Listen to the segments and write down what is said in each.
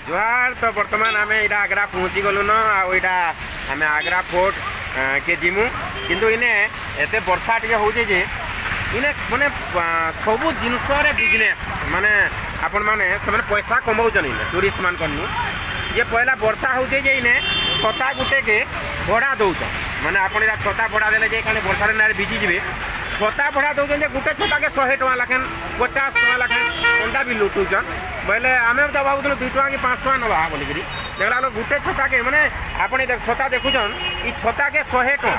जुआर तो बर्तमान आम यहाँ आग्रा पहुँची गलु न आईटा आम आग्रा फोर्ट के जिमु किंतु इने एते वर्षा टे हो इने माने सब जिनस बिजनेस माने आपण माने से पैसा कमाउछन इने टूरिस्ट मान कनु ये पहला वर्षा हो इने छता गुटे के भड़ा दौन माने आपण इरा छता भड़ा देले जे खाली वर्षा ना भिजी जीवे छता भड़ा दौन जे गुटे छता के 100 टका लाखेन 50 टका लाखेन अंडा भी लुटुछन बोले आम तो भावुल 2 टका कि 5 टका नवा बोलिक देखला लोग गुटे छता के माने आपण छता देखुछन ई छता के 100 टका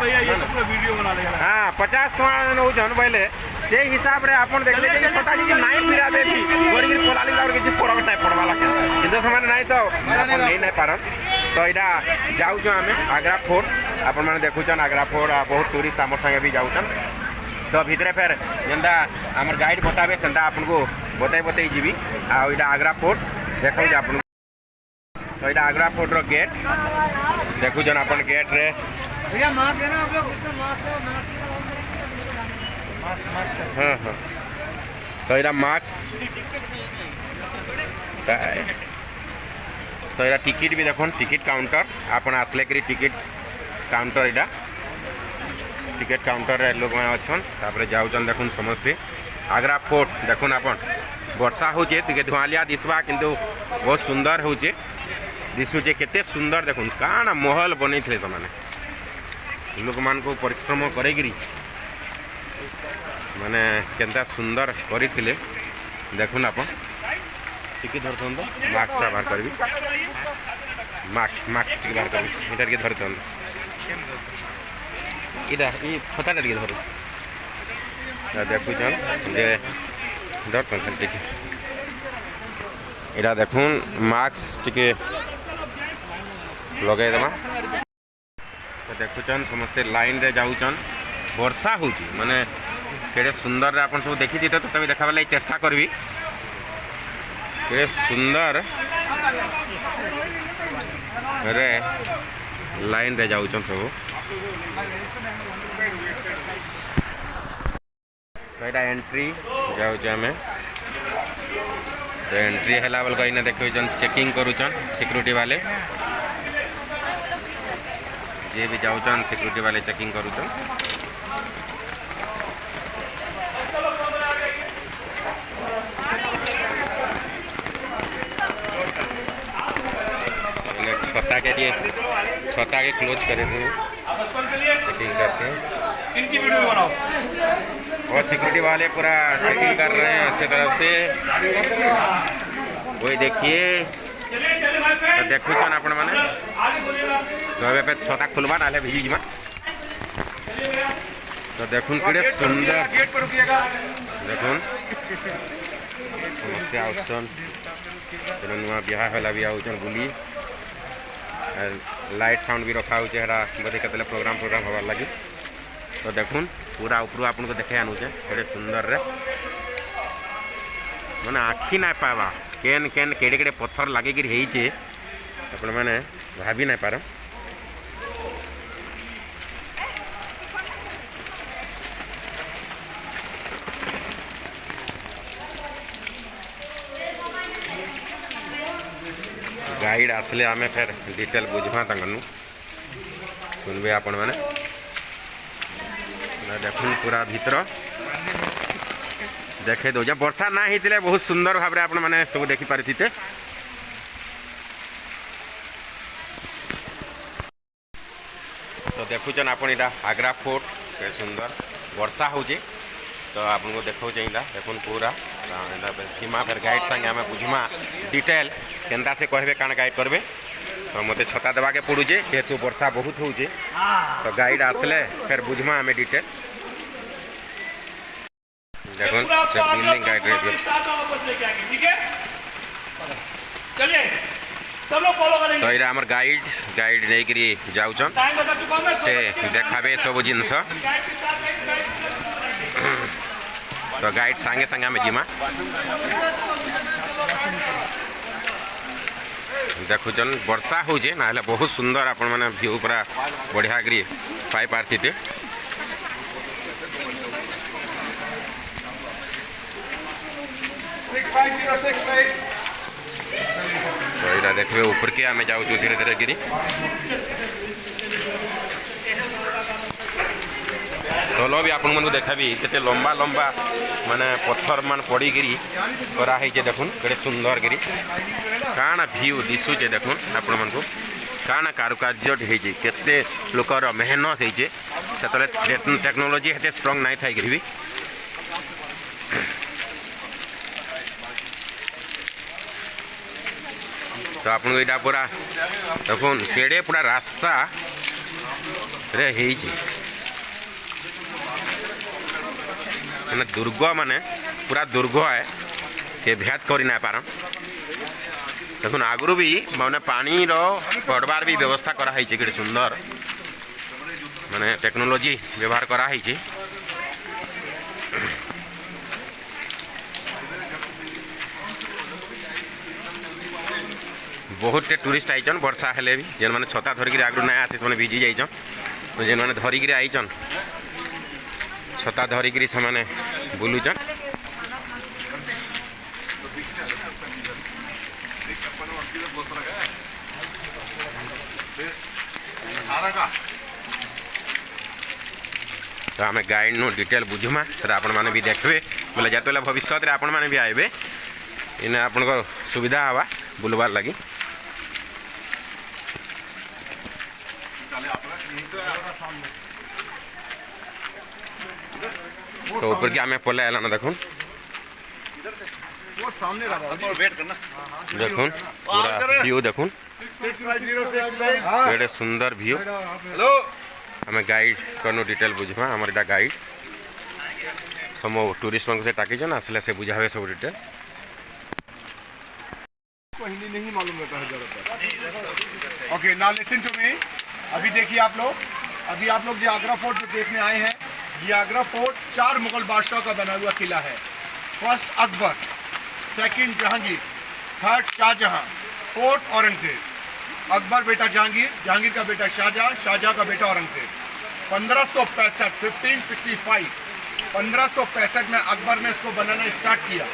हाँ 50 टका नौछन बोले से हिसाब रे आपण देखले जे छता जी नाइ फिराबे भी गरी पलाली और किछि फरक टाइप पड़वा लागे किंतु समान नाइ तो आपण नै नै पारन तो इडा जाउ जो आमे आग्रा फोर्ट आपण माने देखुछन आग्रा फोर्ट बहुत टूरिस्ट हमर संगे भी जाउछन तो भितरे फेर जेंदा हमर गाइड बताबे सेंदा आपन को बताई जीवी आ इडा आग्रा फोर्ट देखौ जे आपन तो इडा आग्रा फोर्ट रो गेट देखुछन अपन गेट रे भैया मार देना आप लोग इसमें हाँ हाँ तो इरा मार्क्स तो इरा टिकट भी देखो टिकट काउंटर आपन आसले करी टिकट काउंटर इटा टिकट काउंटर रे लोग मैंने अच्छन तापर जाऊन देखुन समस्ते आग्रा फोर्ट देखुन आपन वर्षा होचे टिके धुआलिया दिसबा किंतु बहुत सुंदर होचे दिसुचे केते सुंदर देखुन काना महल बनै थे समाने लोक मान को परिश्रम करेगिरी माने केनता सुंदर करिथिले देखुन आपन टिके धरतन तो मार्क्स टा बाहर करबी मार्क्स टिके बाहर करबी इधर के धरतन इधर ई छोटा टिके धर देखु चल जे धरतन खाली टिके इरा देखुन मार्क्स टिके लगे देमा तो देखुचन समस्ते लाइन रे जाउचन वर्षा होची माने केड़े सुंदर आपन सब देखि दिते तो तबे देखाबे लाई चेष्टा करबी केड़े सुंदर रे लाइन रे जाउचन सब तो एटा एंट्री जाउछ हमें तो एंट्री हला बल कइना देखुचन चेकिंग करूचन सिक्योरिटी वाले जे भी जाउचन सिक्योरिटी वाले चेकिंग करूचन छता के क्लोज करे थे चेकिंग करते हैं इनकी वीडियो बनाओ और सिक्योरिटी वाले पूरा चेकिंग कर रहे हैं अच्छे तरफ से वही देखिए तो देखु छन आपण माने तो अबे पे छता खुलवा नाले भिजी जिमा तो देखुन केड़े सुंदर गेट पर रुकिएगा देखुन समस्ते आउसन नुआ बिहा होला भी आउसन बुली लाइट साउंड भी रखा होचे हरा बदे केतले प्रोग्राम हवार लगी तो देखुन पूरा ऊपर आपन को देखे आनुचे केड़े सुंदर रे माने आखी ना पावा केन केन केड़े केड़े पत्थर लागे गिर हेइचे आपण माने भाबी ना पार गाइड आसले आमे फिर डिटेल बुझवा तंगनु सुनबे आपण माने देखुन पूरा भीतर देखे दो जब वर्षा ना होते बहुत सुंदर भाव में आपण माने सब देखि पारिथिते तो देखुचन आपण इटा आग्रा फोर्ट के सुंदर वर्षा होचे तो आपन को देखो चाहिए देखुन पूरा सीमा फिर गाइड संगे आम बुझमा डिटेल केनता से कहबे कान गाइड करबे तो मते छता देवा के पड़ुचे जेहेतु वर्षा बहुत होचे तो गाइड आसले फिर बुझमा आम डिटेल देखुन से बिल्डिंग गाइड रे तो इरा हमर गाइड नहीं करी जाउछन से देखाबे सब जिनस तो गाइड संगे संगे आम जिमा देखुचन वर्षा होचे ना बहुत सुंदर आपण माने व्यू पूरा बढ़िया करी पाई पारथिते तो देखिए ऊपर के आम जाऊँ धीरे धीरे गिरी तल भी आपण मन देखाबी केते लंबा लंबा माने पत्थर मान पड़ीगिरी कराई देखुन केते सुंदर गिरी काना व्यू दिशुचे देखुन आपण मन को काना कारुकार्य होइए केते लोकर मेहनत होइए से टेक्नोलोजी हेते स्ट्रांग नहीं थाई भी तो आपन यहाँ पूरा देखुन केड़े पूरा रास्ता रे मैंने दुर्ग माने पूरा दुर्ग है के भेद कर ना पार देखुन आगु भी माने पानी रो पड़बार भी व्यवस्था कराई कि सुंदर माने टेक्नोलोजी व्यवहार कराई बहुत टूरिस्ट आईचन वर्षा हेले भी जेन मैंने छता धरिक आगु ना आसी से भिजी जाइचन जेन मैंने धरिक आईचन छता धरिक से बुलुचन तो आम गाइड नु डिटेल बुझमा सर आपण माने भी देखबे बोले जाते भविष्य रे आपण माने भी आइबे इने आपण को सुविधा हवा बुलवार लगी तो ऊपर के आमे पले आला ना देखुन वो सामने लगा वेट करना देखुन पूरा व्यू देखुन बड़े सुंदर व्यू हेलो हमें गाइड करनो डिटेल बुझमा हमर एटा गाइड हम टूरिस्ट मन से टाकी जन आसले से बुझावे सब डिटेल पहले नहीं मालूम रहता है ज़्यादातर। Okay now listen to me. अभी देखिए आप लोग जो आगरा फोर्ट जो देखने आए हैं, ये आगरा फोर्ट 4 मुगल बादशाह का बना हुआ किला है। First Akbar, second Jahangir, third Shahjahan, fourth Aurangzeb. Akbar बेटा जहांगीर, जहांगीर का बेटा शाहजहां, शाहजहां का बेटा औरंगजेब। 1565 1565 में अकबर ने इसको बनाना स्टार्ट किया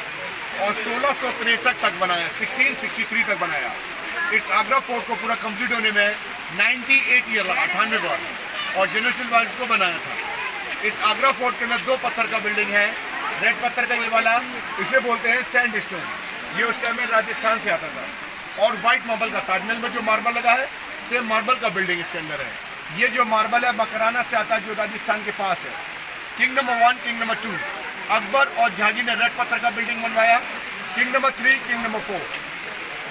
और 1663 तक बनाया, 1663 तक बनाया। इस आगरा फोर्ट को पूरा कंप्लीट होने में 98 ईयर लगा, 98 वर्ष, और जनरल वाइज को बनाया था। इस आगरा फोर्ट के अंदर 2 पत्थर का बिल्डिंग है। रेड पत्थर का ये वाला, इसे बोलते हैं सैंड स्टोन, ये उस टाइम में राजस्थान से आता था। और वाइट मार्बल का, ताजमहल में जो मार्बल लगा है सेम मार्बल का बिल्डिंग इसके अंदर है। ये जो मार्बल है मकराना से आता है, जो राजस्थान के पास है। King number 1, king number 2, Akbar और जहांगीर ने रेड पत्थर का बिल्डिंग बनवाया। King number 3, king number 4,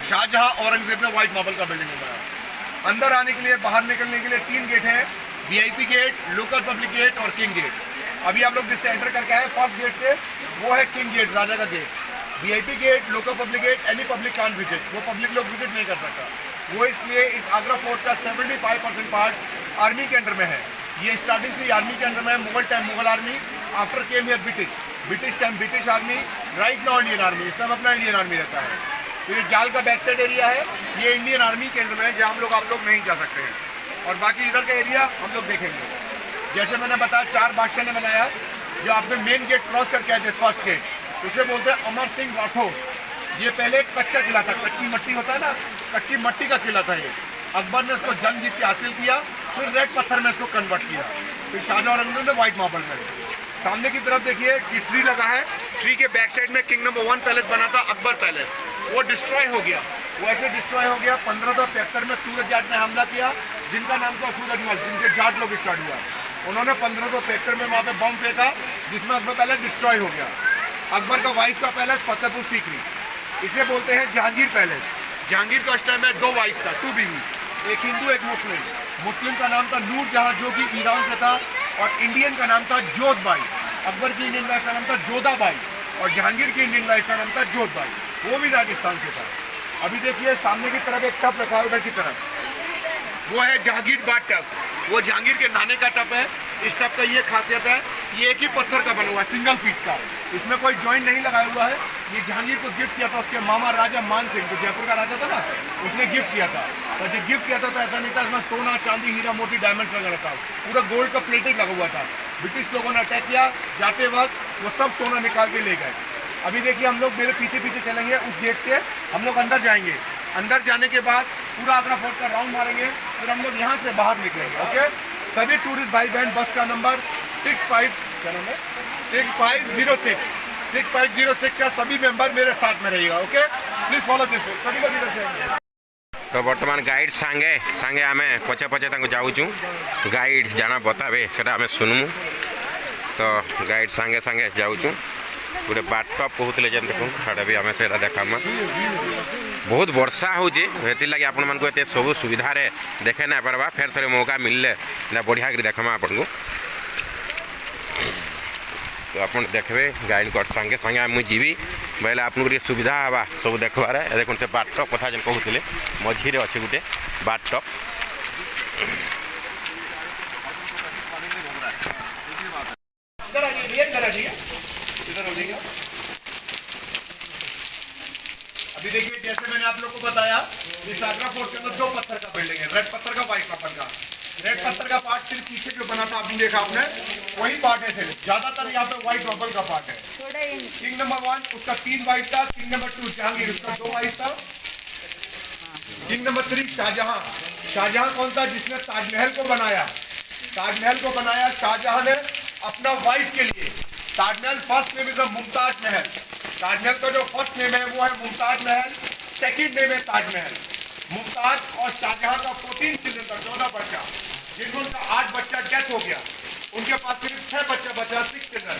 Shahjahan Aurangzeb ने व्हाइट मार्बल का बिल्डिंग बनवाया। अंदर आने के लिए, बाहर निकलने के लिए 3 गेट हैं, VIP gate, local public gate और किंग गेट। अभी आप लोग जिससे एंटर करके आए फर्स्ट गेट से, वो है किंग गेट, राजा का गेट। VIP gate, local public gate, any public can't visit, वो पब्लिक लोग विजिट नहीं कर सकता। वो इसलिए इस आगरा फोर्ट का 75% पार्ट आर्मी के अंडर में है। ये स्टार्टिंग से आर्मी के अंडर में है। Mughal time Mughal army, after came here British time British army, right now Indian army, इस टाइम अपना इंडियन आर्मी रहता है। तो ये जाल का बैक साइड एरिया है, ये इंडियन आर्मी के अंडर में है, जहाँ आप लोग नहीं जा सकते हैं। और बाकी इधर का एरिया हम लोग देखेंगे। जैसे मैंने बताया 4 बादशाह ने बनाया। जो आपने मेन गेट क्रॉस करके आए थे, फर्स्ट गेट, उसे बोलते हैं अमर सिंह राठौर। ये पहले एक कच्चा किला था, कच्ची मट्टी होता है ना, कच्ची मट्टी का किला था ये। अकबर ने इसको जंग जीत के हासिल किया, फिर रेड पत्थर में इसको कन्वर्ट किया, फिर शाहजहां औरंगजेब ने व्हाइट मार्बल में। सामने की तरफ देखिए कि ट्री लगा है। ट्री के बैक साइड में किंग नंबर 1 पैलेस बना था, अकबर पैलेस, वो डिस्ट्रॉय हो गया। वो ऐसे डिस्ट्रॉय हो गया 1573 में सूरज जाट ने हमला किया, जिनका नाम था सूरजमल, जिनसे जाट लोग स्टार्ट हुआ। उन्होंने 1573 में वहाँ पे बम फेंका, जिसमें अकबर पैलेस डिस्ट्रॉय हो गया। अकबर का वाइफ का पैलेस फतेहपुर सीकरी, इसे बोलते हैं जहांगीर पैलेस। जहांगीर का उस टाइम में 2 वाइफ था, 2 बीवी, एक हिंदू एक मुस्लिम। मुस्लिम का नाम था नूर जहां, जो कि ईरान से था, और इंडियन का नाम था जोधबाई। अकबर की इंडियन वाइफ का नाम था जोधाबाई, और जहांगीर की इंडियन वाइफ का नाम था जोधबाई, वो भी राजस्थान से था। अभी देखिए सामने की तरफ एक टप रखा है, उधर की तरफ वो है जहांगीर बाथ टब, वो जहांगीर के नहाने का टप है। इस टप का ये खासियत है, ये एक ही पत्थर का बना हुआ है, सिंगल पीस का, इसमें कोई जॉइंट नहीं लगाया हुआ है। ये जहांगीर को गिफ्ट किया था उसके मामा राजा मान सिंह, जो जयपुर का राजा था ना, उसने गिफ्ट किया था। और जब गिफ्ट किया था तो ऐसा नहीं था इसमें सोना चांदी हीरा मोती डायमंड्स वगैरह था, पूरा गोल्ड का प्लेटेड लगा हुआ था। ब्रिटिश लोगों ने अटैक किया, जाते वक्त वो सब सोना निकाल के ले गए। अभी देखिए हम लोग मेरे पीछे पीछे चलेंगे, उस गेट से हम लोग अंदर जाएंगे। अंदर जाने के बाद पूरा आगरा फोर्ट का राउंड मारेंगे, फिर हम लोग यहाँ से बाहर निकलेंगे। ओके, सभी टूरिस्ट भाई बहन बस का नंबर 6506 का सभी मेंबर मेरे साथ में रहिएगा। ओके, प्लीज फॉलो दिस, सभी को इधर से। तो बर्तमान गाइड सांगे सांगे आमे पचे पचे तांको जाऊचु, गाइड जाना बताबे सेटा आमे सुनमु। तो गाइड सांगे सांगे जाऊचु, गोटे बाटप कहते जेन देखूँ साड़ा भी आम से देखामा। बहुत वर्षा होचे हेति लगे आपण मानक एते सब सुविधा रे देखे ना पारबा, फेर थोड़े मौका मिलले ना बढ़िया कर देखमा आपन को। तो आप देखबे गाइड कर संगे संगे मुझे जीवी बोले आपको सुविधा हवा सब देखबार। देखो से बाटप कथा जेन कहते मझी अच्छे गोटे बाटप। अभी देखिए जैसे मैंने आप लोग को बताया, इस आगरा फोर्ट के अंदर 2 पत्थर का बिल्डिंग है, रेड पत्थर का, व्हाइट पत्थर का। रेड पत्थर का पार्ट सिर्फ पीछे जो बना था आपने देखा, आपने वही पार्ट है सिर्फ, ज्यादातर यहाँ पे व्हाइट मार्बल का पार्ट है। किंग नंबर 1 उसका 3 व्हाइट था, किंग नंबर 2 जहांगीर उसका 2 व्हाइट था, किंग नंबर 3 शाहजहां। शाहजहां कौन था? जिसने ताजमहल को बनाया। ताजमहल को बनाया शाहजहां ने अपना वाइफ के लिए। Taj Mahal first name is Mumtaz Mahal. Taj Mahal का जो फर्स्ट नेम है वो है मुमताज महल, सेकंड नेम है ताजमहल। मुमताज और शाहजहां का 14 चिल्ड्रन था, 14 बच्चा, जिनमें उनका 8 बच्चा डेथ हो गया। उनके पास सिर्फ 6 बच्चा बचा, 6 चिल्ड्रन,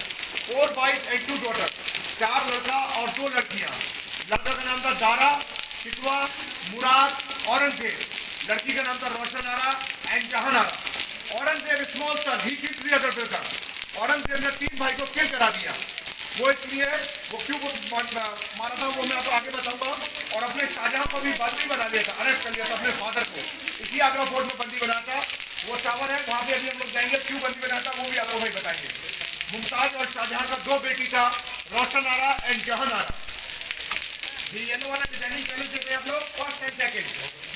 4 वाइफ एंड 2 डॉटर, 4 लड़का और 2 लड़कियां। लड़का का नाम था दारा, शिकवा, मुराद, औरंगजेब। लड़की का नाम था रोशन Ara and Jahan Ara. Aurangzeb small son, he killed 3 other brother. Aurangzeb ने 3 भाई को किल करा दिया। वो इसलिए वो क्यों मारा था वो मैं आपको आगे बताऊंगा। और अपने शाहजहां को भी बंदी बना लिया था, अरेस्ट कर लिया था अपने फादर को, इसी आगरा फोर्ट में बंदी बना था। वो टावर है वहां पे अभी हम लोग जाएंगे, क्यों बंदी बना था वो भी आप लोग भाई बताएंगे। मुमताज और शाहजहां का 2 बेटी था, रोशन आरा एंड जहान आरा। ये येलो वाला डिजाइनिंग पैलेस देख रहे हैं आप लोग, फर्स्ट एंड सेकंड,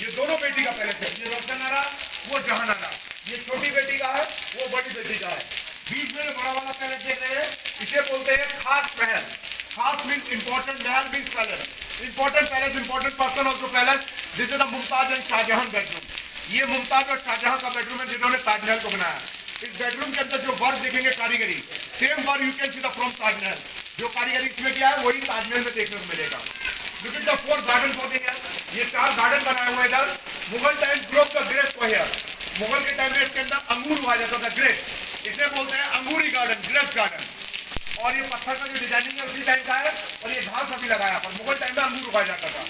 ये दोनों बेटी का पैलेस है। ये रोशन आरा, वो जहान आरा। ये छोटी बेटी का है, वो बड़ी बेटी का है। बीच में बड़ा वाला पैलेस देख रहे हैं, इसे बोलते हैं खास महल। खास मीन्स इंपॉर्टेंट, महल means palace. Important palace, important person of the palace. This is the Mumtaz and Shahjahan bedroom. ये मुमताज और शाहजहां का बेडरूम है जिन्होंने ताजमहल को बनाया। इस बेडरूम के अंदर जो वर्क देखेंगे कारीगरी, same work you can see the from Taj Mahal. जो कारीगरी इसमें किया है वही ताजमहल में देखने को मिलेगा। Look at the 4 गार्डन होते हैं, ये 4 गार्डन बनाए हुए इधर। Mughal time Grove the grapes were here. Mughal के टाइम में इसके अंदर अंगूर उगाया जाता था, ग्रेप, इसे बोलते हैं अंगूरी गार्डन, ग्रेप्स गार्डन। और ये पत्थर का जो डिजाइनिंग है उसी टाइम का है। और ये घास अभी लगाया पर मुगल टाइम में अंगूर उगाया जाता था।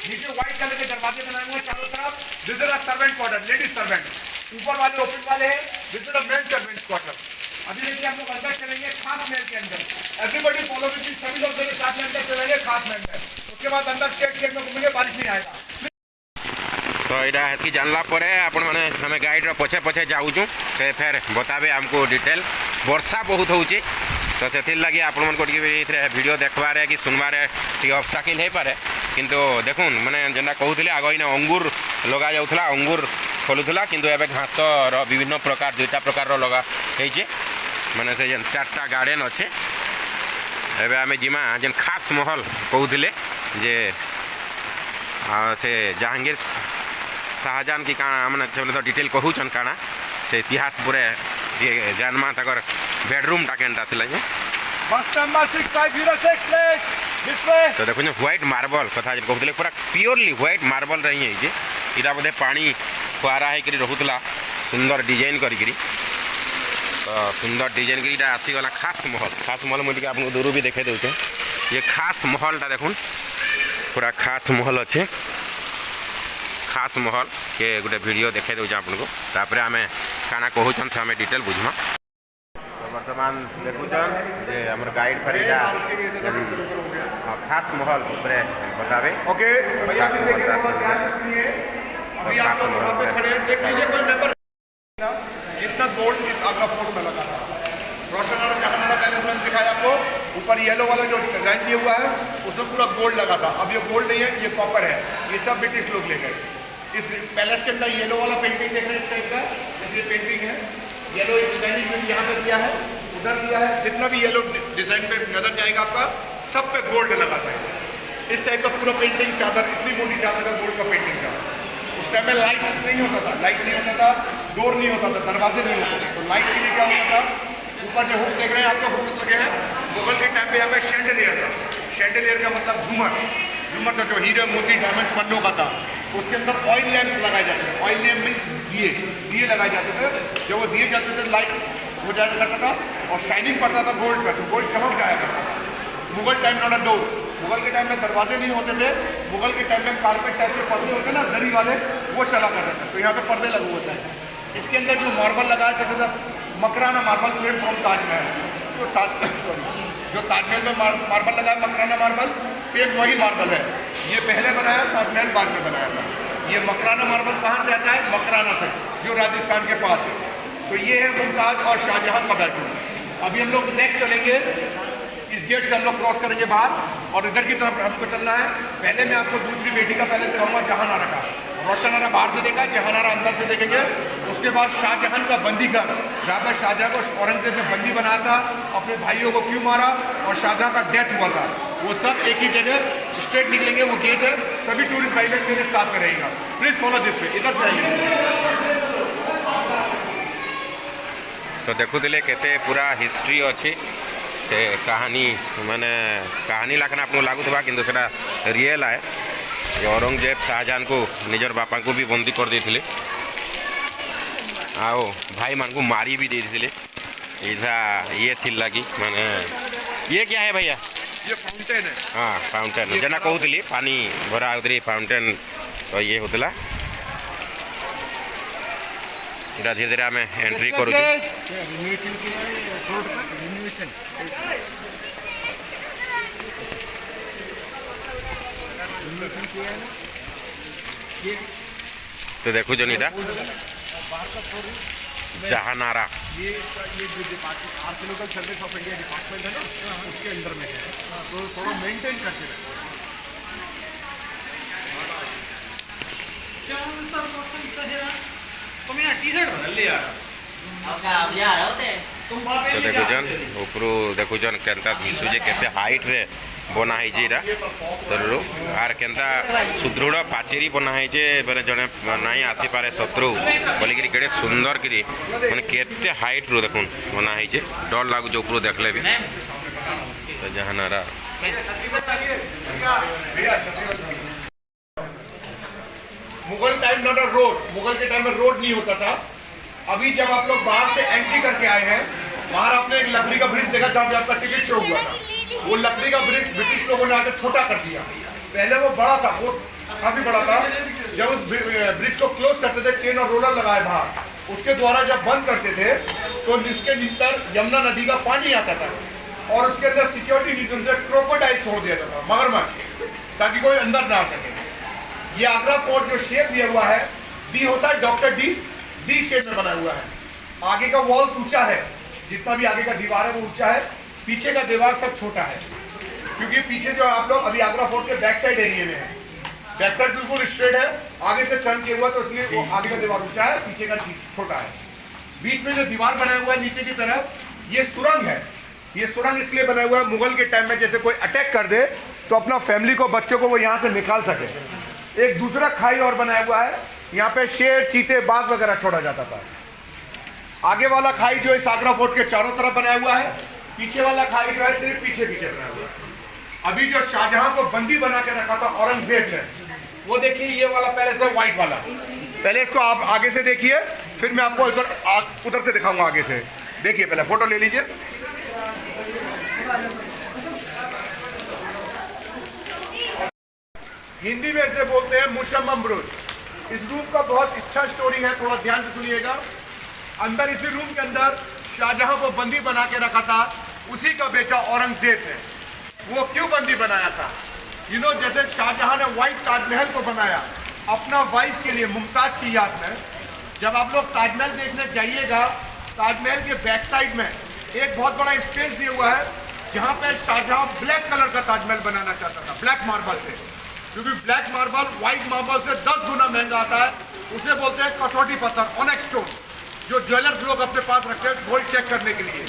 नीचे व्हाइट कलर के दरवाजे बनाए हुए चारों तरफ। This is a servant quarter, ladies servant. ऊपर वाले ओपन वाले हैं, this is a main servant quarter. अभी देखिए हम लोग अंदर चलेंगे खास महल के अंदर। एवरीबॉडी फॉलो मी, सभी लोग मेरे साथ में अंदर चलेंगे खास महल में। उसके बाद अंदर स्टेट गेट में घूमेंगे, बारिश नहीं आएगा। तो यहाँ हेतु जानला आपण मैंने हमें गाइड पछे पछे जाऊँ से फिर बताबे हमको डिटेल। वर्षा बहुत होची तो से लगे आपण मन को वीडियो देखबार कि सुनबार टी ऑब्स्टाकल हो पारे। किंतु देखुन मैंने जेना कहते आग इन अंगूर लगा जाऊला, अंगूर खोलुला, किंतु एबे घास विभिन्न प्रकार 2टा प्रकार लगा मैंने से 4टा गार्डन अच्छे। एबे आमे जिमा जेन खास महल कहते जे से जहांगीर शाहजहां की काना मैंने तो डिटेल कहून काना से इतिहास पूरे ये जानमा तकर बेडरूम टा केनटा थिला जे बस नंबर 6506 प्लीज दिस वे। तो देखो व्हाइट मार्बल कथा जे कहते पूरा प्योरली व्हाइट मार्बल रही है जे इटा बोधे पानी फुआरा है करी रहूतला सुंदर डिजाइन करी। तो सुंदर डिजाइन करी इटा आसी गला खास महल मुझे आपको दूर भी देखे दउछे। ये खास महलटा देखुन पूरा खास महल अच्छे। खास महल के गोटे वीडियो देखे दूचे आपको, तापर आम काना कहून आम डिटेल बुझमा। तो बर्तमान देखुचन जे हमर गाइड फरीदा खास महल ऊपर बतावे। ओके भैया अभी देखिए अभी आप लोग वहां पे खड़े देख लीजिए कोई मेंबर जितना गोल्ड इस आगरा फोर्ट में लगा था। रोशन आरा जहां आरा पैलेस में दिखाया आपको, ऊपर येलो वाला जो डिजाइन किया हुआ है उसमें पूरा गोल्ड लगा था। अब ये गोल्ड नहीं है, ये कॉपर है। ये सब ब्रिटिश लोग ले गए। इस पैलेस के अंदर येलो वाला पेंटिंग देख रहे हैं, इस टाइप का जैसे पेंटिंग है। येलो डिजाइनिंग में यहाँ पे दिया है, उधर दिया है। जितना भी येलो डिजाइन पे नजर जाएगा आपका सब पे गोल्ड लगा था। इस टाइप का पूरा पेंटिंग चादर, इतनी मोटी चादर का गोल्ड का पेंटिंग था। उस टाइम में लाइट नहीं होता था, लाइट नहीं होता था, डोर नहीं होता था, दरवाजे नहीं होते थे। तो लाइट के लिए क्या होता था, ऊपर जो हुक देख रहे हैं आपको, हुक्स लगे हैं। मुगल के टाइम पे यहाँ पे शैंडलियर था। शैंडलियर का मतलब झूमर, झूमर का जो हीरे मोती डायमंड्स बनों का था, उसके अंदर ऑयल लैंप लगाए जाते थे। ऑयल लैंप मीन्स दिए लगाए जाते थे। जब वो दिए जाते थे लाइट हो जाया करता था और शाइनिंग पड़ता था गोल्ड पर, तो गोल्ड चमक जाया करता था। Mughal time not a door, Mughal के टाइम में दरवाजे नहीं होते थे। मुगल के टाइम में कारपेट टाइप के पर्दे होते ना जरी वाले, वो चला करते थे। तो यहाँ पे पर्दे लगे होते हैं। इसके अंदर जो मार्बल लगा है, जैसे 10 Makrana marble frame from Taj Mahal, जो ताजमहल में मार्बल लगा है, मकराना मार्बल, सेम वही मार्बल है। ये पहले बनाया, ताजमहल बाद में बनाया था। ये मकराना मार्बल कहाँ से आता है? मकराना से, जो राजस्थान के पास है। तो ये है मुमताज़ और शाहजहां का बेडरूम। अभी हम लोग नेक्स्ट चलेंगे, इस गेट से हम लोग क्रॉस करेंगे बाहर और इधर की तरफ हमको चलना है। पहले मैं आपको दूसरी बेटी का पहले दिखाऊंगा, जहानारा का। रोशनारा बाहर से देखा, जहानारा अंदर से देखेंगे। उसके बाद शाहजहां का बंदीगढ़, जहाँ पर शाहजहां को औरंगजेब ने बंदी बनाया था, अपने भाइयों को क्यों मारा और शाहजहां का डेथ हुआ था, वो सब एक ही जगह स्ट्रेट निकलेंगे। वो गेट है, सभी टूरिस्ट गाइडेड मेरे साथ में रहेगा। प्लीज फॉलो दिस वे, इधर से आइए। तो देखुले केते पूरा हिस्ट्री अच्छी से कहानी, माने कहानी लाखना आपको लगुवा कि रियल है। ये औरंगजेब शाहजहां को निजर बापा को भी बंदी कर देते, आओ भाई मान को मारी भी देते। ऐसा ये थी लगी माने ये क्या है भैया? ये फाउंटेन है। हाँ फाउंटेन, जना कहूली पानी भरा होती फाउंटेन, तो ये होता। धीरे धीरे आम एंट्री करूँ। तो देखो जो नीता जहानारा, ये जो department archaeological service of India department है ना, उसके अंदर में है। तो थोड़ा मेंटेन करते रहे। तो देखुन ऊपर देखुन केन्ता दिशुजे केते हाइट रे बना है जेरा, तो आर केन्ता सुदृढ़ पाचेरी बना है जे माने जने नाई आसी पारे शत्रु बोलिकी केड़े सुंदर करी माने केते हाइट रो देखुन बना है जे, डर लागु जो ऊपर देखले भी। तो Jahanara Mughal time not a road, Mughal के टाइम में रोड नहीं होता था। अभी जब आप लोग बाहर से एंट्री करके आए हैं, बाहर आपने एक लकड़ी का ब्रिज देखा जहाँ पे आपका टिकट शो हुआ था। वो लकड़ी का ब्रिज ब्रिटिश लोगों ने आकर छोटा कर दिया। पहले वो बड़ा था, वो काफी बड़ा था। जब उस ब्रिज को क्लोज करते थे, चेन और रोलर लगाए बाहर, उसके द्वारा जब बंद करते थे तो इसके भीतर यमुना नदी का पानी आता था और उसके अंदर सिक्योरिटी रीजन से क्रोकोडाइल छोड़ दिया जाता था, मगरमच्छ, ताकि कोई अंदर ना आ सके। ये आगरा फोर्ट जो शेप दिया हुआ है, डी होता है डॉक्टर डी शेप में बना हुआ है। आगे का वॉल ऊंचा है, जितना भी आगे का दीवार है वो ऊंचा है, पीछे का दीवार सब छोटा है। क्योंकि पीछे जो आप लोग अभी आगरा फोर्ट के बैक साइड एरिया में है, बैक साइड बिल्कुल स्ट्रेट है, आगे से टर्न किया हुआ, तो इसलिए वो आगे का दीवार ऊंचा है, पीछे का छोटा है। बीच में जो दीवार बनाया हुआ है नीचे की तरफ, ये सुरंग है। ये सुरंग इसलिए बनाया हुआ है, मुगल के टाइम में जैसे कोई अटैक कर दे तो अपना फैमिली को, बच्चों को वो यहाँ से निकाल सके। एक दूसरा खाई और बनाया हुआ है, यहाँ पे शेर, चीते, बाघ वगैरह छोड़ा जाता था। आगे वाला खाई जो इस आगरा फोर्ट के चारों तरफ बनाया हुआ है, पीछे वाला खाई जो है सिर्फ पीछे बनाया हुआ है। अभी जो शाहजहां को बंदी बना के रखा था औरंगजेब ने, वो देखिए ये वाला पैलेस है, व्हाइट वाला। पहले इसको आप आगे से देखिए, फिर मैं आपको उधर से दिखाऊंगा आगे से। देखिए पहले फोटो ले लीजिए। हिंदी में इसे बोलते हैं मुशम्मम बुरुज। इस रूम का बहुत अच्छा स्टोरी है, थोड़ा ध्यान से सुनिएगा। अंदर इसी रूम के अंदर शाहजहां को बंदी बना के रखा था उसी का बेटा औरंगजेब ने। वो क्यों बंदी बनाया था? जैसे शाहजहां ने व्हाइट ताजमहल को बनाया अपना वाइफ के लिए, मुमताज की याद में। जब आप लोग ताजमहल देखने जाइएगा, ताजमहल के बैक साइड में एक बहुत बड़ा स्पेस दिया हुआ है, जहाँ पे शाहजहां ब्लैक कलर का ताजमहल बनाना चाहता था, ब्लैक मार्बल से। क्योंकि ब्लैक मार्बल व्हाइट मार्बल से 10 गुना महंगा आता है। उसे बोलते हैं कसौटी पत्थर, ऑनेक्स स्टोन, जो ज्वेलर्स लोग अपने पास रखते हैं गोल्ड चेक करने के लिए।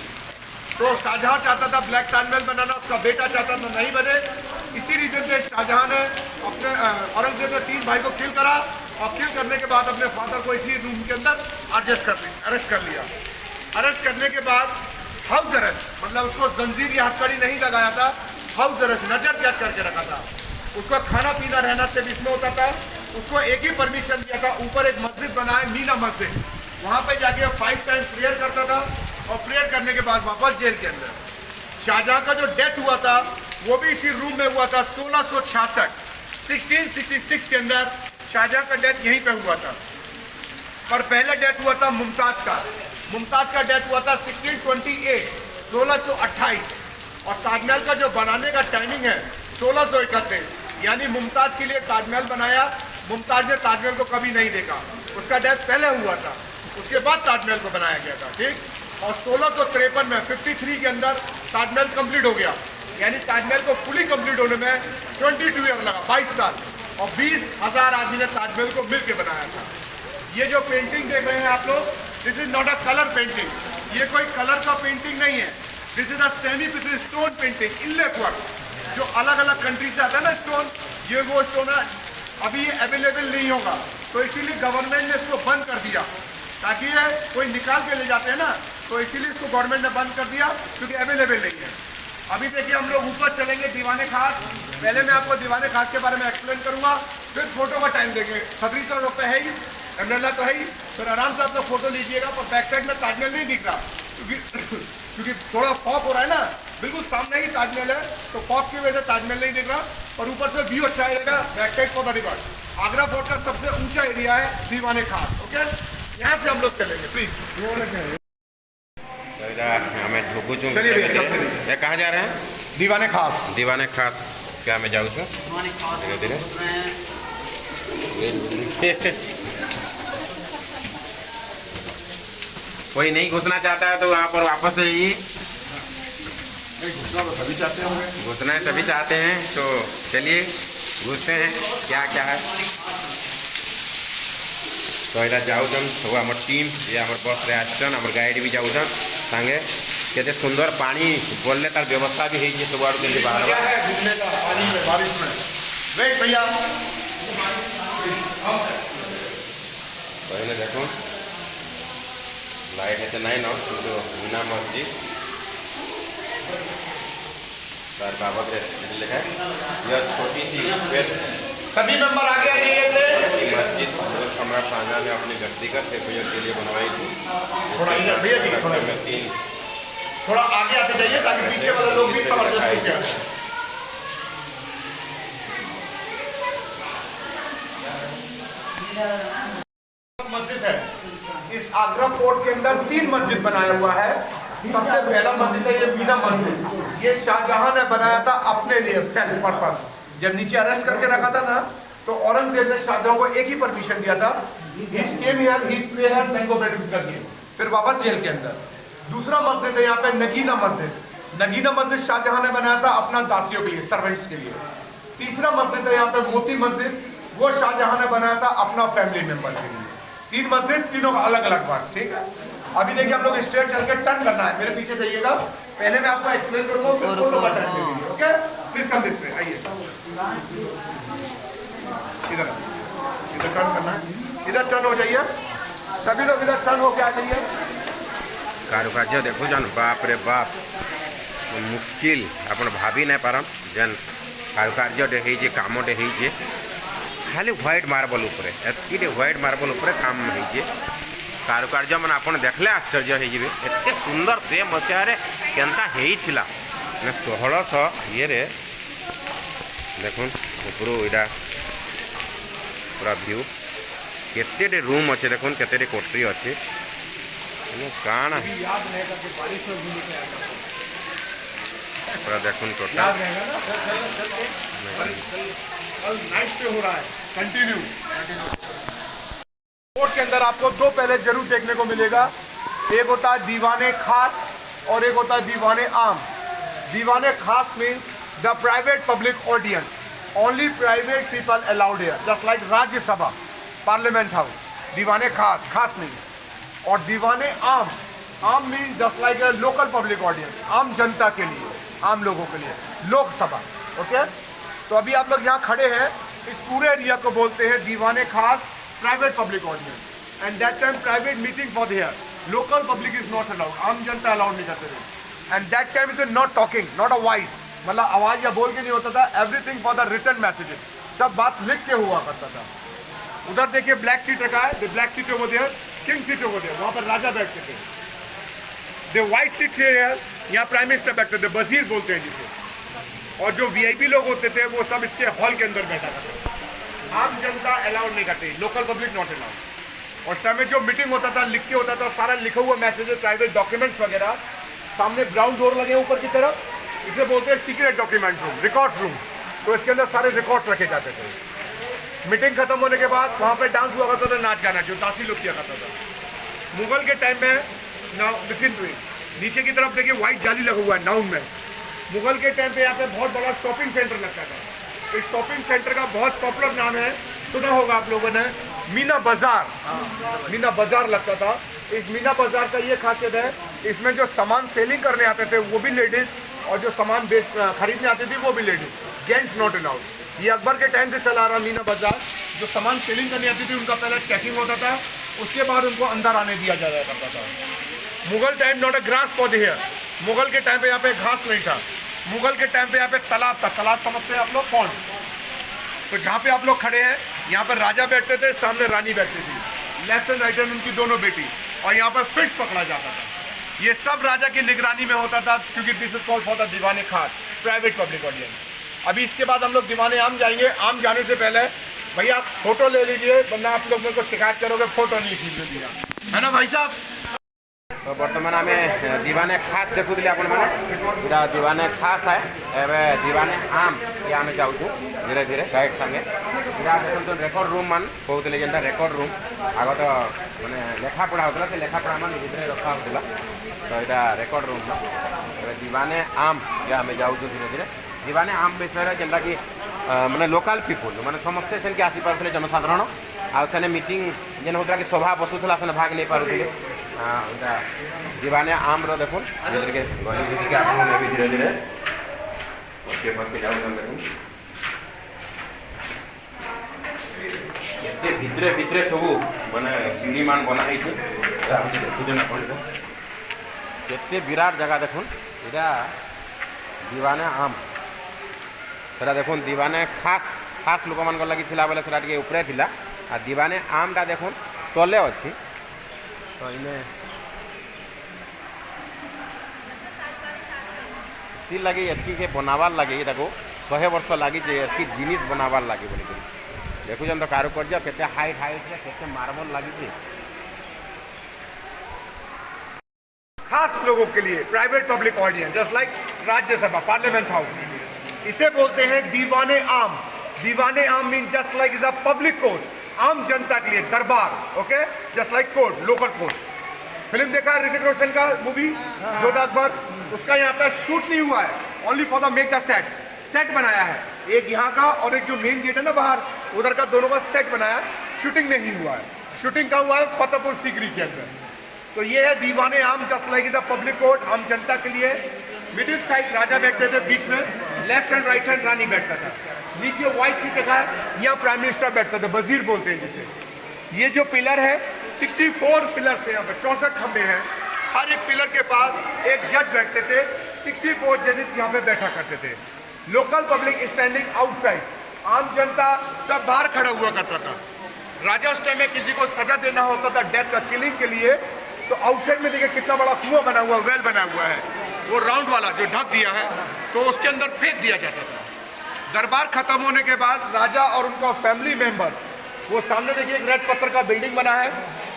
तो शाहजहां चाहता था ब्लैक ताजमहल बनाना, उसका बेटा चाहता था नहीं बने, इसी रीजन से शाहजहां ने अपने औरंगजेब ने 3 भाई को किल करा और किल करने के बाद अपने फादर को इसी रूम के अंदर अरेस्ट कर लिया। अरेस्ट करने के बाद हाउस अरेस्ट, मतलब उसको जंजीर या हथकड़ी नहीं लगाया था, हाउस अरेस्ट नजर कैद करके रखा था। उसका खाना पीना रहना सिर्फ इसमें होता था। उसको एक ही परमिशन दिया था, ऊपर एक मस्जिद बना है मीना मस्जिद, वहाँ पे जाके 5 टाइम प्रेयर करता था और प्रेयर करने के बाद वापस जेल के अंदर। शाहजहां का जो डेथ हुआ था वो भी इसी रूम में हुआ था 1666 के अंदर शाहजहां का डेथ यहीं पे हुआ था। पर पहले डेथ हुआ था मुमताज का डेथ हुआ था 1628 और ताजमहल का जो बनाने का टाइमिंग है 1631, यानी मुमताज के लिए ताजमहल बनाया। मुमताज ने ताजमहल को कभी नहीं देखा, उसका डेथ पहले हुआ था, उसके बाद ताजमहल को बनाया गया था, ठीक। और 1653 में 53 के अंदर ताजमहल कंप्लीट हो गया, यानी ताजमहल को फुली कंप्लीट होने में 22 ईयर लगा, 22 साल, और 20,000 आदमी ने ताजमहल को मिलकर बनाया था। ये जो पेंटिंग देख रहे हैं आप लोग, this is not a colour painting, ये कोई कलर का पेंटिंग नहीं है। This is a semi precious stone painting, inlay work, जो अलग अलग कंट्री से आता है ना स्टोन, ये वो स्टोन है। अभी ये अवेलेबल नहीं होगा, तो इसीलिए गवर्नमेंट ने इसको बंद कर दिया, ताकि ये कोई निकाल के ले जाते हैं ना, तो इसीलिए इसको गवर्नमेंट ने बंद कर दिया, क्योंकि अवेलेबल नहीं है। अभी देखिए हम लोग ऊपर चलेंगे दीवाने खास। पहले मैं आपको दीवाने खास के बारे में एक्सप्लेन करूंगा, फिर फोटो का टाइम देंगे। छतरी तो पे है ही, अम्ब्रेला तो है ही, फिर आराम से आप लोग फोटो लीजिएगा। पर बैक साइड में ताजमहल नहीं दिख रहा, क्योंकि थोड़ा फॉग हो रहा है ना, बिल्कुल सामने ही ताजमहल है, तो फॉग की वजह से ताजमहल नहीं दिख रहा। और ऊपर से व्यू अच्छा आएगा, back side for the record. Agra fort का सबसे ऊंचा एरिया है दीवाने खास, ओके। यहाँ से हम लोग चलेंगे प्लीज। हमें झुकू चलिए भैया, चलते हैं। ये कहाँ जा रहे हैं? दीवाने खास। दीवाने खास क्या मैं जाऊँ धीरे धीरे कोई नहीं घुसना चाहता है तो वहाँ पर वापस से ही घुसना तो सभी चाहते होंगे, घुसना सभी चाहते हैं, तो चलिए घुसते हैं क्या क्या है। तो यहाँ जाऊन सब आम टीम ये आम बस रे आसन आम गाइड भी जाऊन सांगे केते सुंदर पानी बोलने तार व्यवस्था भी है सब आड़ के बाहर बारिश में। वेट भैया, पहले देखो लाइट है नहीं ना, तो मीना मस्जिद तार बाबत लिखा है। यह छोटी सी सभी मेंबर आगे आ जाइए प्लीज। मस्जिद मुगल सम्राट शाहजहां ने अपने व्यक्तिगत उपयोग के लिए बनवाई थी। थोड़ा इधर भैया जी, थोड़ा आगे आते जाइए ताकि पीछे वाले लोग भी जबरदस्त हो जाए। मस्जिद है, इस आगरा फोर्ट के अंदर 3 मस्जिद बनाया हुआ है। सबसे पहला मस्जिद है ये मीना मस्जिद, ये शाहजहां ने बनाया था अपने लिए, सेल्फ पर्पस। जब नीचे अरेस्ट करके रखा था ना, तो औरंगजेब ने शाहजहां को एक ही परमिशन दिया था, फिर वापस जेल के अंदर। दूसरा मस्जिद है यहाँ पे नगीना मस्जिद। नगीना मस्जिद शाहजहां ने बनाया था अपना दासियों के लिए, सर्वेंट्स के लिए। तीसरा मस्जिद है यहाँ पे मोती मस्जिद, वो शाहजहां ने बनाया था अपना फैमिली मेंबर के लिए। 3 मस्जिद, तीनों का अलग अलग बात, ठीक है। अभी देखिए हम लोग स्ट्रेट चल के टर्न करना है, मेरे पीछे जाइएगा। पहले मैं आपको एक्सप्लेन करूंगा, फिर फोटो का टर्न करेंगे, ओके। प्लीज कम दिस पे, आइए इधर टर्न करना है, इधर टर्न हो जाइए, सभी लोग इधर टर्न होके आ जाइए। कारुकार्य देखो जान बाप रे बाप मुश्किल अपन भाभी नहीं पारम जेन कारुकार्य है कामटे है खाली व्हाइट मार्बल उपरे एतकी व्हाइट मार्बल उपरे काम है कारुकार्य मैंने आपन देखले आश्चर्य हो एत सुंदर से मसीह केनता होता 1600 ये देखुन ऊपर यहाँ पूरा व्यू केते रूम अच्छे देखुन केते कोठरी अच्छे काण पूरा देखुन टोटल नाइट से हो रहा है कंटिन्यू। कोर्ट के अंदर आपको 2 पहले जरूर देखने को मिलेगा, एक होता है दीवाने खास और एक होता है दीवाने आम। दीवाने खास means the private public audience, only private people allowed here, just like Rajya Sabha, parliament house. दीवाने खास, खास मीन्स। और दीवाने आम, आम means just like a local public audience, आम जनता के लिए, आम लोगों के लिए, लोकसभा, ओके। तो अभी आप लोग यहाँ खड़े हैं, इस पूरे एरिया को बोलते हैं दीवाने खास private public audience. And that time private meeting for their, local public is not allowed, आम जनता अलाउड नहीं करते थे। And that time is not talking, not a voice, मतलब आवाज़ या बोल के नहीं होता था, everything for the return messages, सब बात लिख के हुआ करता था। उधर देखिए ब्लैक सीट रखा है, the black seat over there, king seat over there, वहाँ पर राजा बैठते थे। द व्हाइट सीट है, यहाँ प्राइम मिनिस्टर बैठते थे, वजीर बोलते हैं जिसे। और जो वीआईपी लोग होते थे वो सब इसके हॉल के अंदर बैठा करते थे। आम जनता अलाउड नहीं करती, लोकल पब्लिक नॉट अलाउड। और उस टाइम में जो मीटिंग होता था, लिख के होता था, सारा लिखा हुआ मैसेजेस, प्राइवेट डॉक्यूमेंट्स वगैरह, सामने ग्राउंड डोर लगे ऊपर की तरफ, इसे बोलते हैं secret document room, record room. तो इसके अंदर सारे रिकॉर्ड रखे जाते थे। मीटिंग खत्म होने के बाद वहाँ पे डांस हुआ करता था, नाच गाना, जो दासी लोग किया करता था। मुगल के टाइम में नीचे की तरफ देखिए व्हाइट जाली लगा हुआ है नाउन में। मुगल के टाइम पे यहाँ पे बहुत बड़ा शॉपिंग सेंटर लगता था। इस शॉपिंग सेंटर का बहुत पॉपुलर नाम है, सुना होगा आप लोगों ने, मीना बाजार। मीना बाजार लगता था। इस मीना बाजार का ये खासियत है, इसमें जो सामान सेलिंग करने आते थे वो भी लेडीज, और जो सामान खरीदने आती थी वो भी लेडीज, जेंट्स नॉट अलाउड। ये अकबर के टाइम से चला रहा मीना बाजार। जो सामान सेलिंग करनी आती थी उनका पहले चेकिंग होता था, उसके बाद उनको अंदर आने दिया जाया करता था। Mughal time not a grass for here, Mughal के टाइम पे यहाँ पे घास नहीं था। मुगल के टाइम पे यहाँ पे तालाब था, तालाब समझते हैं आप लोग, पॉन्ड। तो जहाँ पे आप लोग खड़े हैं, यहाँ पर राजा बैठते थे, सामने रानी बैठती थी, लेफ्ट एंड राइट हैंड उनकी दोनों बेटी, और यहाँ पर फिश पकड़ा जाता था। ये सब राजा की निगरानी में होता था, क्योंकि this is called for the दीवाने खास प्राइवेट पब्लिक ऑडियंस। अभी इसके बाद हम लोग दीवाने आम जाएंगे। आम जाने से पहले भैया आप फोटो ले लीजिए, वरना आप लोग मेरे को शिकायत करोगे फोटो नहीं खींच, है ना भाई साहब। तो बर्तमान आम दीवाने खास देखुले आपण मैंने दीवाने खास है, एवं दीवाने आम ये आम जाऊँ धीरे धीरे गाइड संगे। देखो रेकर्ड रूम मान कहते जेनटा रेकर्ड रूम, आग तो मैंने लेखा पढ़ा होता से लेखा पढ़ा मान भीतर रखा होता। तो यहाँ रेकर्ड रूम दीवाने आम ये आम जाऊँ धीरे धीरे। दीवाने आम विषय जेनटा कि मैंने लोकल पीपुल मैंने समस्ते से आसी पारे, जनसाधारण आने मीटिंग जेन होता कि सभा बसुला से भाग नहीं पारे। दीवाने आम रो देखो धीरे धीरे धीरे भितरे भितरे सब माने सीढ़ी मान बनाई देखुन केते विराट जगह देखुन। यहाँ दीवाने आम सेटा देखुन दीवाने खास खास लोक मान लगी बेले से उपरे थिला, आ दीवाने आमटा देखुन तले अच्छी। तो इन्हें ती लगे एतकी के बनावार लगे ताको 100 वर्ष लगी एतकी जिनिस बनावार लगे बोली देखुन। तो कारुकार्य केते हाइट हाइट केते मार्बल लगी। खास लोगों के लिए private public audience, just like Rajya Sabha, parliament house, इसे बोलते हैं दीवाने आम। दीवाने आम mean just like the public court, आम जनता के लिए दरबार, okay, just like court, local court. Film देखा है ऋतिक रोशन का मूवी जोधा अकबर, उसका यहाँ पे शूट नहीं हुआ है, only for the make the set, set बनाया है। एक यहाँ का और एक जो मेन गेट है ना बाहर, उधर का दोनों का सेट बनाया, शूटिंग नहीं हुआ है। शूटिंग का हुआ है फतेहपुर सीकरी के अंदर। तो ये है दीवाने आम, just like the public court, आम जनता के लिए। मिडिल साइड राजा बैठते थे, बीच में लेफ्ट एंड राइट हैंड रानी बैठता था। नीचे व्हाइट सीट रखा है, यहाँ प्राइम मिनिस्टर बैठता था, वजीर बोलते हैं जिसे। ये जो पिलर है 64 पिलर से, यहाँ पे 64 खंबे हैं, हर एक पिलर के पास एक जज बैठते थे। 64 जजेस यहाँ पे बैठा करते थे। लोकल पब्लिक स्टैंडिंग आउटसाइड, आम जनता सब बाहर खड़ा हुआ करता था। राजा उस टाइम में किसी को सजा देना होता था डेथ का, किलिंग के लिए, तो आउटसाइड में देखिए कितना बड़ा कुआं बना हुआ, वेल बना हुआ है, वो राउंड वाला जो ढक दिया है, तो उसके अंदर फेंक दिया जाता था। दरबार खत्म होने के बाद राजा और उनका फैमिली मेंबर्स, वो सामने देखिए एक रेड पत्थर का बिल्डिंग बना है,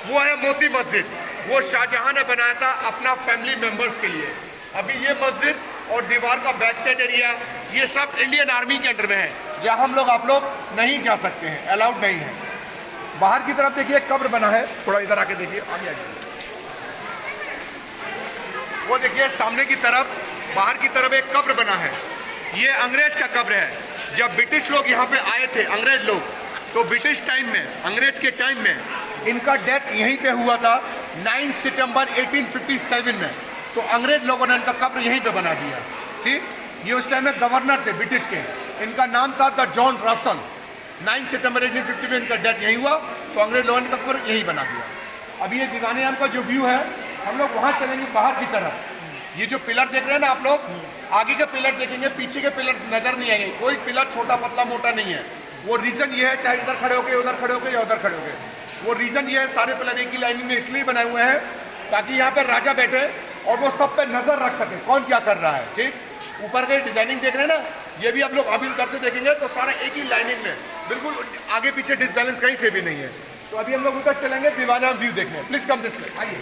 वो है मोती मस्जिद। वो शाहजहां ने बनाया था अपना फैमिली मेंबर्स के लिए। अभी ये मस्जिद और दीवार का बैक साइड एरिया, ये सब इंडियन आर्मी के अंडर में है, जहाँ हम लोग आप लोग नहीं जा सकते हैं, अलाउड नहीं है। बाहर की तरफ देखिए कब्र बना है, थोड़ा इधर आके देखिए, आगे आइए। वो देखिए सामने की तरफ, बाहर की तरफ एक कब्र बना है, ये अंग्रेज का कब्र है। जब ब्रिटिश लोग यहाँ पे आए थे, अंग्रेज लोग, तो ब्रिटिश टाइम में, अंग्रेज के टाइम में इनका डेथ यहीं पे हुआ था 9 सितंबर 1857 में। तो अंग्रेज लोगों ने इनका कब्र यहीं पे बना दिया। ठीक, ये उस टाइम में गवर्नर थे ब्रिटिश के, इनका नाम था द जॉन रसल। 9 सितंबर 1850 में इनका डेथ यहीं हुआ, तो अंग्रेज लोगों ने तब पर यही बना दिया। अभी ये दीवाने आम का जो व्यू है, हम लोग वहाँ चलेंगे बाहर की तरफ। ये जो पिलर देख रहे हैं ना आप लोग, आगे के पिलर देखेंगे, पीछे के पिलर नजर नहीं आएंगे। कोई पिलर छोटा पतला मोटा नहीं है। वो रीज़न ये है, चाहे इधर खड़े होके, उधर खड़े होके या उधर खड़े होके, वो रीज़न ये है, सारे पिलर एक ही लाइन में इसलिए बनाए हुए हैं ताकि यहाँ पे राजा बैठे और वो सब पे नजर रख सके कौन क्या कर रहा है। ठीक, ऊपर के डिजाइनिंग देख रहे हैं ना, ये भी आप लोग अभी उधर से देखेंगे तो सारा एक ही लाइनिंग में, बिल्कुल आगे पीछे डिसबैलेंस कहीं से भी नहीं है। तो अभी हम लोग उधर चलेंगे दीवाना व्यू देखने। प्लीज कम दिस वे, आइए।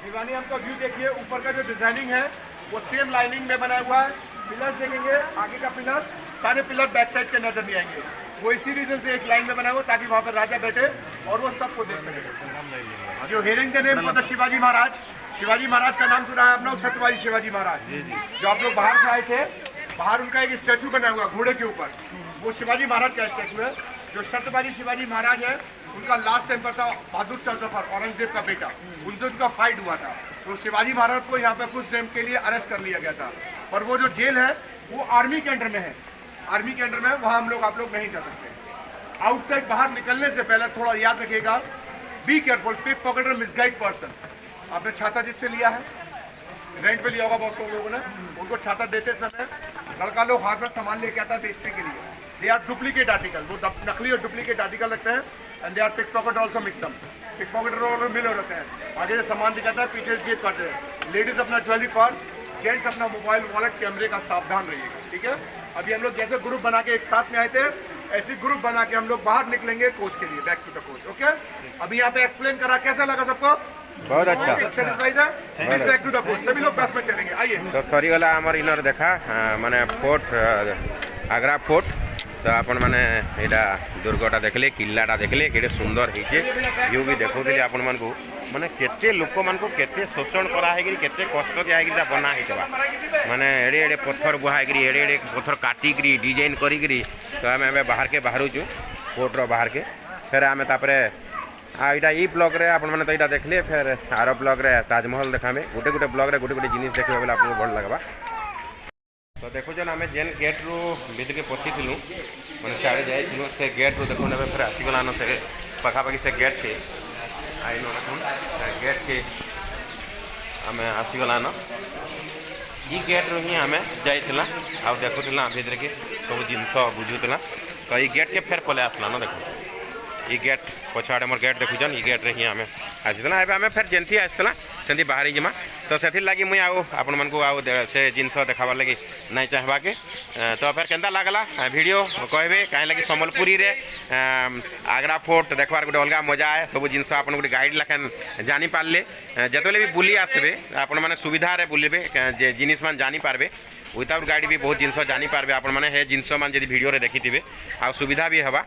दीवानी आपका व्यू देखिए, ऊपर का जो डिजाइनिंग है वो सेम लाइनिंग में बना हुआ है। पिलर्स देखेंगे, आगे का पिलर, सारे पिलर बैक साइड के नजर नहीं आएंगे। वो इसी रीजन से एक लाइन में बना हुआ ताकि वहाँ पर राजा बैठे और वो सबको देख सके। जो hearing the name for the Shivaji Maharaj, Shivaji Maharaj का नाम सुना है आपने, छत्रपति शिवाजी महाराज, जो आप लोग बाहर से आए थे, बाहर उनका एक स्टैचू बना हुआ घोड़े के ऊपर, वो शिवाजी महाराज का स्टैचू है। जो छत्रपति शिवाजी महाराज है, उनका लास्ट टेम्पर था बहादुर शाह जफर, औरंगजेब का बेटा, उनसे उनका फाइट हुआ था। तो शिवाजी महाराज को यहाँ पे कुछ टाइम के लिए अरेस्ट कर लिया गया था। और वो जो जेल है वो आर्मी के अंडर में है, आर्मी के अंडर में है, वहाँ हम लोग आप लोग नहीं जा सकते। आउटसाइड बाहर निकलने से पहले थोड़ा याद रखिएगा, be careful, pickpocketer, misguide person. आपने छाता जिससे लिया है, रेंट पे लिया होगा बहुत सारे लोगों ने, उनको छाता देते समय लड़का लोग हाथ में सामान लेके आता है बेचने के लिए। दे आर डुप्लीकेट आर्टिकल, वो नकली और डुप्लीकेट आर्टिकल रखते हैं। And they are pickpocket also मिक्सम, पिक पॉकेटर और मिल रहते हैं। आगे से सामान दिखाता है, पीछे से जेब काटते हैं। लेडीज अपना ज्वेलरी पर्स, जेंट्स अपना मोबाइल वॉलेट, कैमरे का सावधान रहिएगा, ठीक है। अभी हम लोग जैसे ग्रुप बना के एक साथ में आए थे, ऐसी ग्रुप बना के हम लोग बाहर निकलेंगे कोच के लिए, back to the coach, okay. अभी यहाँ पे एक्सप्लेन करा, कैसा लगा सबको? बहुत अच्छा, सेटिस्फाइड है? Please back to the coach, सभी लोग बस में चलेंगे, आइए। तो सरी गला आमर इनर देखा माने फोर्ट, आग्रा फोर्ट। तो आपण मैंने यहाँ दुर्गटा देखले, किलाटा देखले, केड़े सुंदर होइचे, व्यू भी देखौली आपण मानकू, माने केते लोक मानकू केते शोषण करा है, केते कष्ट दिया है बना होता, माने एड़े एड़े पत्थर बुहा है, एड़े एड़े पत्थर काटिक डिजाइन करी। तो आम ए बाहर के बाहरुचु फोर्टर बाहर के, फिर आम तापर यहाँ ई ब्लॉग रे आपण मैंने तो यहाँ देखले, फिर आर ब्लॉग रे ताजमहल देखा, गोटे गोटे ब्लॉग रे गोटे गोटे जिनिस देखा बोले आपको भल लगवा। तो देखो आम जेन गेट रू भीतर के पशिलु मैंने सियाड़े जाइलु, से गेट रू देखो फिर आसीगलान से पखापाखि से गेट के आईन देख गेट के आम आसीगलान। ई गेट रू ही आम जाइला आ देखुला भीतर के सब जिनस बुझुला। तो ये गेट के फिर पले आसलान, देखो ये गेट पछाड़े मोर गेट देखुन, ये गेट रे ही आम आसीला। एबे आम फिर जेनथी आसला सेंती बाहर जिमा। तो से लगी मुई आपण मानकू से जिनस देखाबार लगी नहीं चाहवा के। तो फिर केंता लागला वीडियो कहबे कहीं लगी संबलपुरी रे आग्रा फोर्ट देखबार गोटे अलग मजा है। सब जिनस आपन गोटे गाइड लखन जानी पारले, जेतले भी बुली आसबे आपण माने सुविधा रे बुलबे, जे जिनिस मान जानी पारबे। विदाउट गाइड भी बहुत जिनस जानी पारबे आपण माने, हे जिनस मान जदी वीडियो रे देखिथिबे आ सुविधा भी हवा।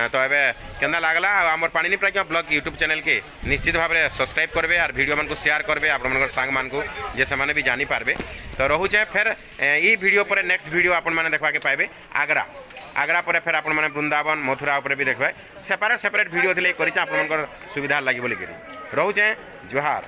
तो एबे केंता लागला हमर पाणिनी प्रज्ञा ब्लॉग यूट्यूब चैनल के निश्चित भाव में सब्सक्राइब करबे और वीडियो मान को शेयर करबे आपण मन सांग मान को, जे से माने भी जानी पारबे। तो रोचे फिर ई वीडियो पर नेक्स्ट वीडियो आपण माने देखबा के पाइबे आग्रा। आग्रा पर फिर आपण माने वृंदावन मथुरा ऊपर भी देखबे, सेपरेट वीडियो थिले करिचा आपण मन सुविधा लागि बोली करी। रोचे जोहार।